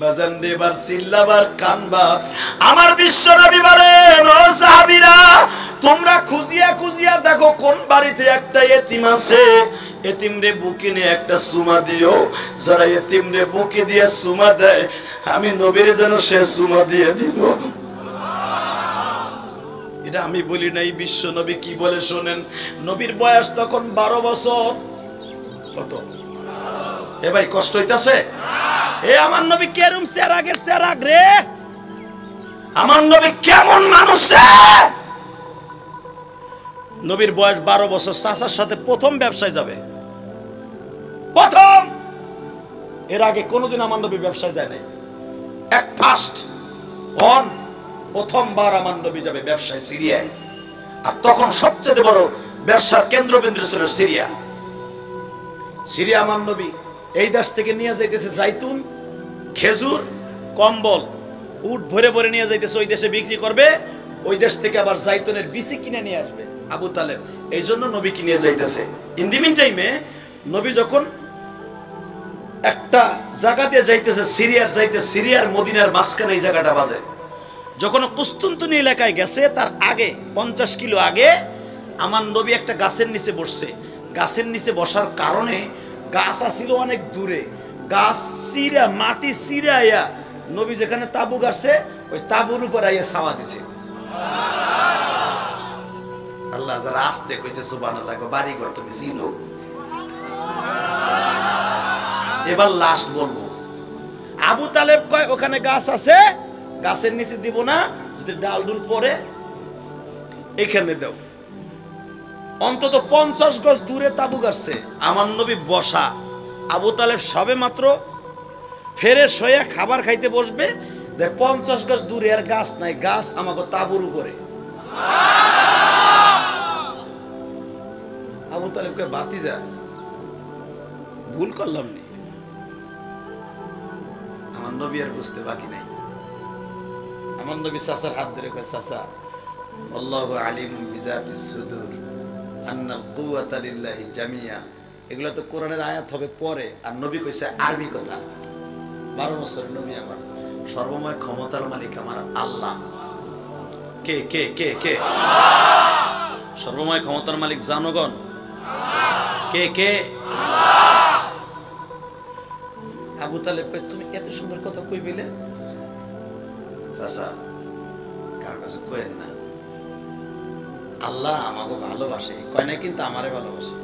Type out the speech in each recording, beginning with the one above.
বাজান দেবার চিল্লাবার কানবা। আমার বিশ্ব নবী বলেন, ও সাহাবীরা, তোমরা খুঁজিয়া খুঁজিয়া দেখো কোন বাড়িতে একটা এতিম আছে, এতিমরে বুকে নিয়ে একটা সুমা দিও। যারা এতিমরে বুকে দিয়ে সুমা দেয়, আমি নবীর যেন সে সুমা দিয়ে দিব। এটা আমি বলি নাই, বিশ্ব নবী কি বলে শোনেন। নবীর বয়স তখন 12 বছর। কত এ ভাই, কষ্ট হইতাছে? এ আমার নবী কেরম চেরাগের চেরাগ রে, আমার নবী কেমন মানুষ রে। নবীর বয়স 12 বছর, চাচার সাথে প্রথম ব্যবসায় যাবে, প্রথম। এর আগে কোনোদিন আমার নবী ব্যবসায় যায় নাই। এক ফার্স্ট অন প্রথমবার আমার নবী যাবে ব্যবসায় সিরিয়ায়। আর তখন সবচেয়ে বড় ব্যবসার কেন্দ্রবিন্দু ছিল সিরিয়া। সিরিয়া আমার নবী এই দেশ থেকে নিয়ে যাইতেছে জাইতুন, খেজুর, কম্বল, উট ভরে ভরে নিয়ে যাইতেছে, ওই দেশে বিক্রি করবে। ওই দেশ থেকে আবার জাইতুনের বিচি কিনে নিয়ে আসবে আবু তালেব। এই জন্য নবী কিনে যাইতেছে। ইন দি মিন টাইমে নবী যখন একটা জায়গা দিয়ে যাইতেছে, সিরিয়ার যাইতে, সিরিয়ার মদিনার মাঝখানে এই জায়গাটা বাজে। যখন কুস্তুনতুনি এলাকায় গেছে, তার আগে 50 কিলো আগে আমার নবী একটা গাছের নিচে বসছে। গাছের নিচে বসার কারণে গাছ আসছিল অনেক দূরে, গাছ চিরা, মাটি চিরাইয়া নবী যেখানে তাবু গাড়ছে, ওই তাবুর উপর আইয়া ছাওয়া দিছে। আল্লাহ যারা আসতে কইছে সুবহানাল্লাহ, বাড়ি ঘর তুমি চিনো। এবার লাস্ট বলবো, আবু তালেব কয় ওখানে গাছ আছে, গাছের নিচে দিব না, যদি ডাল ডুল পরে এখানে দাও। অন্তত 50 গজ দূরে তাবু গাড়ছে, আমার নবী বসা। আবু তালেব সবে মাত্র ফ্রেশ হয়ে খাবার খাইতে বসবে, 50 গজ দূরে আর গাছ নাই, গাছ আমাকে তাবুর উপরে। আবু তালেব কয় ভাতিজা ভুল করলাম নি। আমার নবী আর বুঝতে বাকি নাই। আমার নবী চাচার হাত ধরে কয়, চাচা আল্লাহু আলিমুম বিজাতিস সুদূর আন্নাল কুওয়াতা লিল্লাহি জামিয়া। এগুলো তো কোরআনের আয়াত হবে পরে, আর নবী কইছে আরবি কথা। 12 বছরের নবী আমার। সর্বময় ক্ষমতার মালিক আমার আল্লাহ। কে কে কে কে? সর্বময় ক্ষমতার মালিক জনগণ কে কে? আবু তালেব কয়, তুমি এত সুন্দর কথা কই বলে? চাচা কার কাছে কইেন না, আল্লাহ আমাকে ভালোবাসে। কয় না কিন্তু আমারে ভালোবাসে।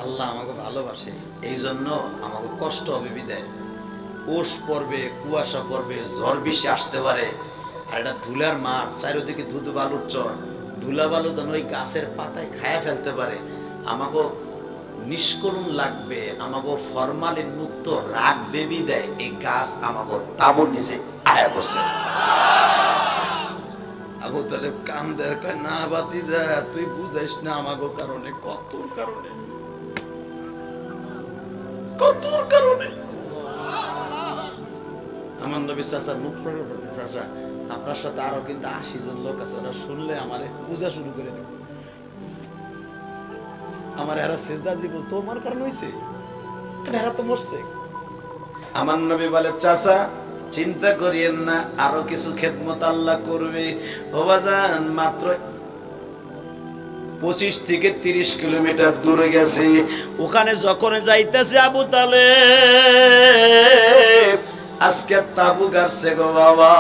আল্লাহ আমাকে ভালোবাসে, এই জন্য আমাকে কষ্ট হবে বিদায়। ওশ পড়বে, কুয়াশা পড়বে, ঝড় বৃষ্টি আসতে পারে, আর এটা ধুলার মাঠ, চারিদিকে ধুধু বালুর চর, ধুলা বালু যেন ওই গাছের পাতায় খায়া ফেলতে পারে। আমাকে নিষ্করুণ লাগবে, আমাকে ফরমালিন মুক্ত রাখবে বিদায় এই গাছ আমাকে তাবুর নিচে আয়া বসে। আবু তালেব কান্দের কয়, না ভাতিজা তুই বুঝাইস না, আমাকে কারণে, কত কারণে, কত কারণে। আমার নবী চাচা মুখ ফেরার পড়ছে, চাচা আপনার সাথে আরো কিন্তু 80 জন লোক আছে, ওরা শুনলে আমারে পূজা শুরু করে দেবে, আমার এরা সেজদা দিব, তোমার কারণ হইছে, এরা তো মরছে। আমার নবী বলে, চাচা চিন্তা করিয়েন না, আরো কিছু খেদমত আল্লাহ করবে। ও বাজান মাত্র 25 থেকে 30 কিলোমিটার দূরে গেছে। ওখানে যখন যাইতেছে আবু তালেব আজকে তাবু গাড়ছে গো বাবা,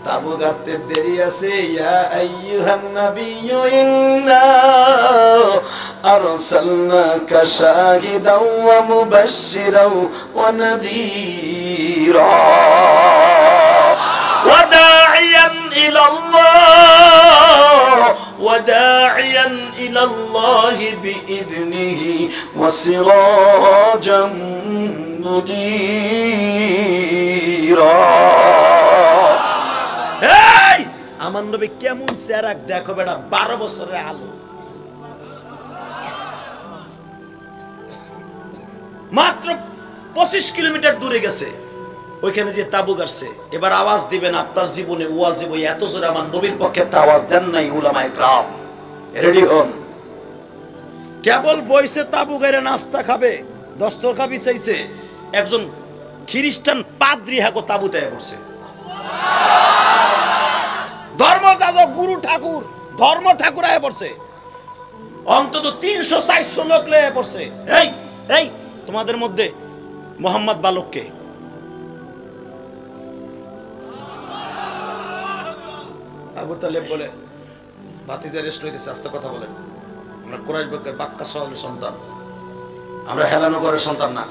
তাবু গাড়তে দেরি আছে। ইয়া আইয়ুহান নাবিয়্যু ইন্না আরসালনাকা শাহিদাও ওয়া মুবাশশিরাও ওয়া নাযীরা ওয়া দাঈয়ান ইলাল্লাহ وداعيا إلى الله بإذنه وسراجا منيرا। এই আমার নবী কেমন চেরাক দেখো বেটা, 12 বছরের আলো। মাত্র 25 কিলোমিটার দূরে গেছে, ওইখানে যে তাবু গাড়ছে। এবার আওয়াজ দিবেন, আপনার জীবনে ওয়াজি বই এত জোরে আমার নবীর পক্ষে একটা আওয়াজ দেন নাই উলামায়ে কেরাম। রেডি হন। কেবল বইছে তাবু গাইরে নাস্তা খাবে, দস্তরখা বিছাইছে, একজন খ্রিস্টান পাদ্রি হাকো তাবুতে পড়ছে। ধর্মযাজক গুরু ঠাকুর ধর্ম ঠাকুর আয় পড়ছে, অন্তত 300-400 লোক লয়ে পড়ছে। এই এই তোমাদের মধ্যে মোহাম্মদ বালককে আবু তালেব বলে ভাতিজা রেস্ট লইতেছে, আস্তে কথা বলেন, আমরা কুরাইশ বংশের বাক্কা শহরের সন্তান, আমরা হেলানগরের সন্তান না।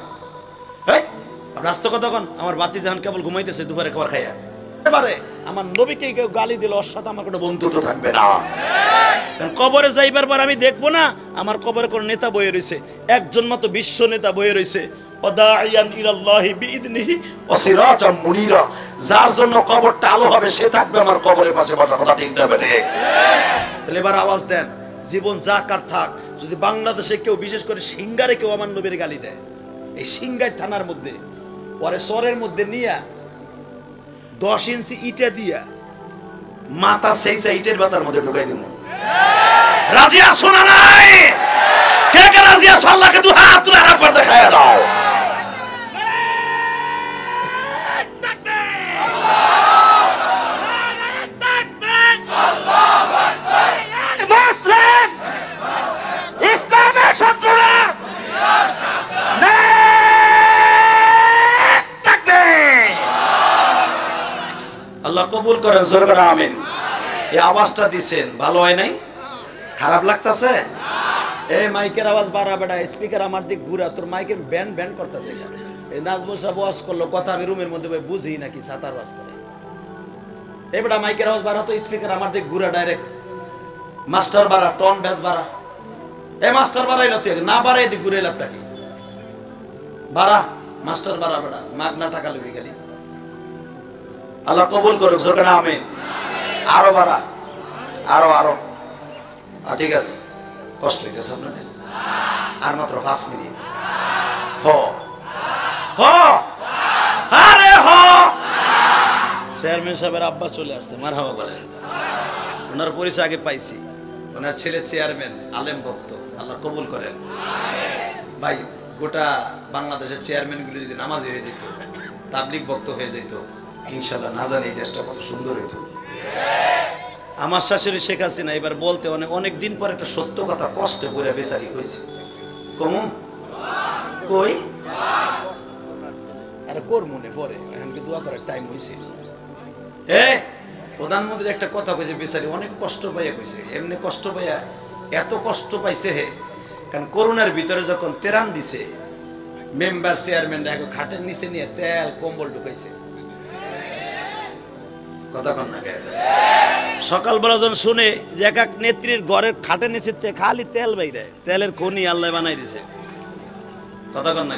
আপনি আস্তে কথা কন, আমার ভাতিজান কেবল ঘুমাইতেছে দুপুরে খাবার খাইয়া। এবারে আমার নবীকে কেউ গালি দিল, ওর সাথে আমার কোনো বন্ধুত্ব থাকবে না। কারণ কবরে যাইবার পর আমি দেখবো না আমার কবরে কোন নেতা বয়ে রয়েছে, একজন মাত্র বিশ্ব নেতা বয়ে রয়েছে, ওয়াদাইয়ান ইলাল্লাহি বিইذনিহি ওয়া সিরাজাম মুনিরা, যার জন্য কবরটা আলো হবে সে থাকবে আমার কবরের পাশে বসা। কথা ঠিক না বেঠিক? তাহলে এবার আওয়াজ দেন, জীবন যাকার থাক, যদি বাংলাদেশে কেউ বিশেষ করে সিঙ্গারে কেউ আমার নবীর গালি দেয়, এই সিঙ্গার থানার মধ্যে পরে সরের মধ্যে নিয়া 10 ইঞ্চি ইটা দিয়া মাথা সেই ইটের বাতার মধ্যে ঢুকাই দিব। রাজি আছো না নাই? কে কে রাজি আছো? আল্লাহকে দু হাত তুলে আরেকবার দেখায়া দাও। আল্লাহ কবুল করেন, জোরে করে আমিন। এই আওয়াজটা দিছেন, ভালো হয় নাই? খারাপ লাগতাছে? এই মাইকের আওয়াজ বাড়া বেড়া, স্পিকার আমার দিক ঘুরা, তোর মাইকের ব্যান্ড ব্যান্ড করতেছে। এই নাজমুল সাহেব ওয়াজ করলো, কথা আমি রুমের মধ্যে বুঝি নাকি ছাতার ওয়াজ করে। এই বেটা মাইকের আওয়াজ বাড়া তো, স্পিকার আমার দিক ঘুরা ডাইরেক্ট। মাস্টার বাড়া, টন ব্যাস বাড়া। এই মাস্টার বাড়াইল তুই, না বাড়াই দিক ঘুরে লাভটা কি? বাড়া মাস্টার বাড়া বেড়া, মাগ না টাকা লবি গেলি। আল্লাহ কবুল করুক, জোরে করে আমিন। আরো বাড়া, আরো আরো। ঠিক আছে, কষ্ট হইতেছে আপনাদের? আর মাত্র 5 মিনিট। হ হ আরে হ। চেয়ারম্যান সাহেবের আব্বা চলে আসছে, মারহাবা বলেন। ওনার পরিচয় আগে পাইছি, ওনার ছেলে চেয়ারম্যান, আলেম ভক্ত, আল্লাহ কবুল করেন। ভাই গোটা বাংলাদেশের চেয়ারম্যান গুলো যদি নামাজি হয়ে যেত, তাবলিগ ভক্ত হয়ে যেত, ইনশাআল্লাহ না জানি এই দেশটা কত সুন্দর হইত। আমার শাশুড়ি শেখ হাসিনা এবার বলতে অনেক দিন পর একটা সত্য কথা কষ্টে পড়ে বেচারি কইছে। কমু কই আরে কোর মনে পড়ে, এখন কি দোয়া করার টাইম হইছে? প্রধানমন্ত্রী একটা কথা কইছে, বেচারি অনেক কষ্ট পাইয়া কইছে। এমনি কষ্ট পাইয়া এত কষ্ট পাইছে হে, কারণ করোনার ভিতরে যখন তেরান দিছে, মেম্বার চেয়ারম্যানরা এক খাটের নিচে নিয়ে তেল কম্বল ঢুকাইছে। কথা কন না? সকালবেলা যখন শুনে যে এক এক নেত্রীর ঘরের খাটের নিচে খালি তেল বাইরে, তেলের খনি আল্লাহ বানাই দিছে। কথা কন না?